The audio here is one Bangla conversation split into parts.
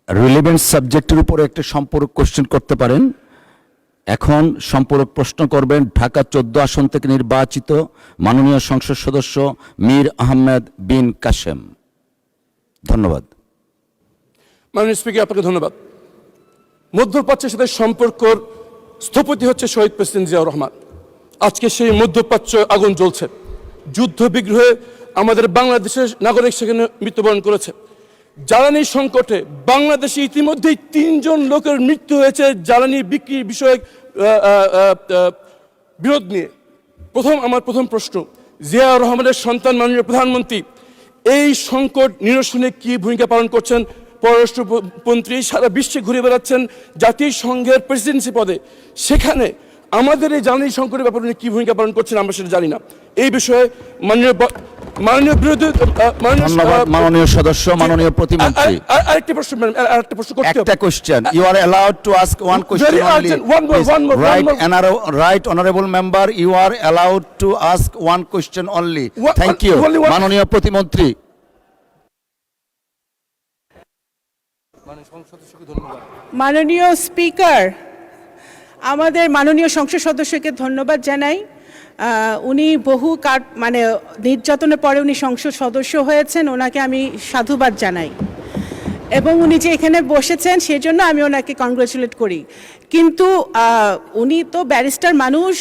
রিলেভেন্ট সাবজেক্টের উপরে একটা সম্পূরক কোশ্চেন করতে পারেন। এখন সম্পূরক প্রশ্ন করবেন ঢাকা 14 আসন থেকে নির্বাচিত মাননীয় সংসদ সদস্য মীর আহমেদ বিন কাসেম। ধন্যবাদ। মাননীয় স্পিকার, আপনাকে ধন্যবাদ। মধ্যপ্রাচ্যের সাথে সম্পর্কর স্থপতি হচ্ছে শহীদ প্রেসিডেন্ট জিয়াউর রহমান। আজকে সেই মধ্যপ্রাচ্য আগুন জ্বলছে, যুদ্ধ বিগ্রহে আমাদের বাংলাদেশের নাগরিক সেখানে মৃত্যুবরণ করেছে। জ্বালানি সংকটে বাংলাদেশে ইতিমধ্যেই 3 জন লোকের মৃত্যু হয়েছে জ্বালানি বিক্রি বিষয়ক বিরোধ নিয়ে। আমার প্রথম প্রশ্ন, জিয়াউর রহমানের সন্তান মাননীয় প্রধানমন্ত্রী এই সংকট নিরসনে কি ভূমিকা পালন করছেন? পররাষ্ট্রমন্ত্রী সারা বিশ্বে ঘুরে বেড়াচ্ছেন জাতিসংঘের প্রেসিডেন্সি পদে, সেখানে আমাদের এই জ্বালানি সংকটের ব্যাপারে উনি কি ভূমিকা পালন করছেন আমরা সেটা জানি না। এই বিষয়ে মাননীয় সদস্য, মাননীয় প্রতিমন্ত্রী, আরেকটি প্রশ্ন করতে হবে। একটা question, you are allowed to ask one question only. Right honourable member, you are allowed to ask one question only. Thank you. মাননীয় প্রতিমন্ত্রী। মাননীয় স্পিকার, আমাদের মাননীয় সংসদ সদস্যকে ধন্যবাদ জানাই। উনি বহু নির্যাতনের পরে উনি সংসদ সদস্য হয়েছেন, ওনাকে আমি সাধুবাদ জানাই। এবং উনি যে এখানে বসেছেন সেজন্য আমি ওনাকে কংগ্রেচুলেট করি। কিন্তু উনি তো ব্যারিস্টার মানুষ,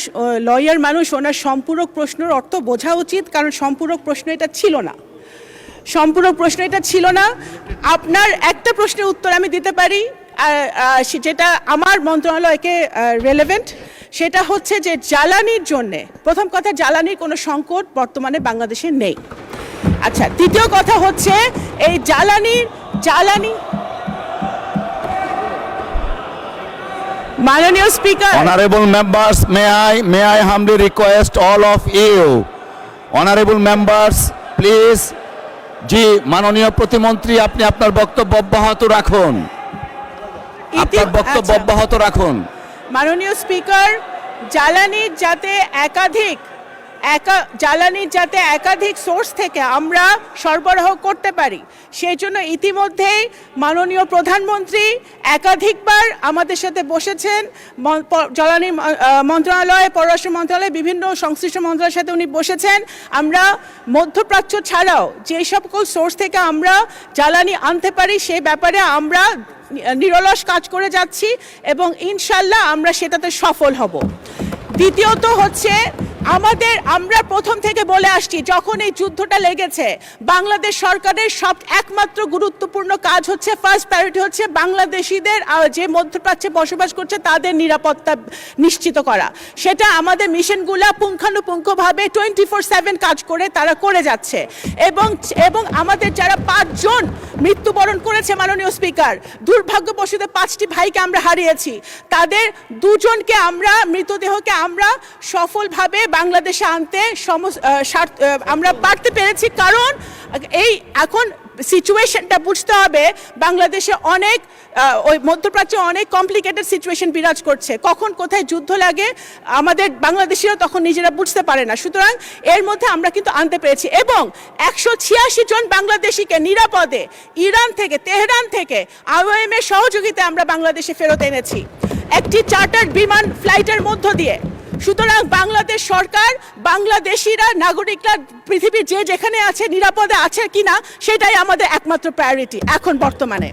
লয়ার মানুষ, ওনার সম্পূরক প্রশ্নের অর্থ বোঝা উচিত, কারণ সম্পূরক প্রশ্ন এটা ছিল না। সম্পূরক প্রশ্ন এটা ছিল না। আপনার একটা প্রশ্নের উত্তর আমি দিতে পারি যেটা আমার মন্ত্রণালয়কে রেলেভেন্ট, সেটা হচ্ছে যে জ্বালানির জন্যে, প্রথম কথা, জ্বালানির কোনো সংকট বর্তমানে বাংলাদেশে নেই। আচ্ছা, দ্বিতীয় কথা হচ্ছে এই জ্বালানি মাননীয় speaker, Honorable members, may I humbly request all of you, honorable members, please, জি মাননীয় প্রতিমন্ত্রী, আপনি আপনার বক্তব্য অব্যাহত রাখুন। আপনার বক্তব্য অব্যাহত রাখুন। মাননীয় স্পিকার, জ্বালানির যাতে একাধিক সোর্স থেকে আমরা সরবরাহ করতে পারি, সেই জন্য ইতিমধ্যেই মাননীয় প্রধানমন্ত্রী একাধিকবার আমাদের সাথে বসেছেন। জ্বালানি মন্ত্রণালয়, পররাষ্ট্র মন্ত্রণালয়, বিভিন্ন সংশ্লিষ্ট মন্ত্রণালয়ের সাথে উনি বসেছেন। আমরা মধ্যপ্রাচ্য ছাড়াও যে সকল সোর্স থেকে আমরা জ্বালানি আনতে পারি সে ব্যাপারে আমরা নিরলস কাজ করে যাচ্ছি এবং ইনশাল্লাহ আমরা সেটাতে সফল হব। দ্বিতীয়ত হচ্ছে আমরা প্রথম থেকে বলে আসছি, যখন এই যুদ্ধটা লেগেছে, বাংলাদেশ সরকারের একমাত্র গুরুত্বপূর্ণ কাজ হচ্ছে, ফার্স্ট প্রায়োরিটি হচ্ছে বাংলাদেশিদের যে মধ্যপ্রাচ্যে বসবাস করছে তাদের নিরাপত্তা নিশ্চিত করা। সেটা আমাদের মিশনগুলা পুঙ্খানুপুঙ্খভাবে 24/7 কাজ করে তারা করে যাচ্ছে। এবং আমাদের যারা 5 জন মৃত্যুবরণ করেছে মাননীয় স্পিকার, দুর্ভাগ্যবশত 5টি ভাইকে আমরা হারিয়েছি, তাদের 2 জনকে মৃতদেহকে আমরা সফলভাবে বাংলাদেশে আনতে আমরা পারতে পেরেছি। কারণ এখন সিচুয়েশনটা বুঝতে হবে, বাংলাদেশে ওই মধ্যপ্রাচ্যে অনেক কমপ্লিকেটেড সিচুয়েশন বিরাজ করছে। কখন কোথায় যুদ্ধ লাগে আমাদের বাংলাদেশিরা তখন নিজেরা বুঝতে পারে না। সুতরাং এর মধ্যে আমরা কিন্তু আনতে পেরেছি এবং 186 জন বাংলাদেশিকে নিরাপদে ইরান থেকে, তেহরান থেকে IOM এর সহযোগিতায় আমরা বাংলাদেশে ফেরত এনেছি একটি চার্টার্ড বিমান ফ্লাইটের মধ্য দিয়ে। সুতরাং বাংলাদেশ সরকার, বাংলাদেশিরা, নাগরিকরা পৃথিবীর যেখানে আছে নিরাপদে আছে কিনা সেটাই আমাদের একমাত্র প্রায়োরিটি এখন বর্তমানে।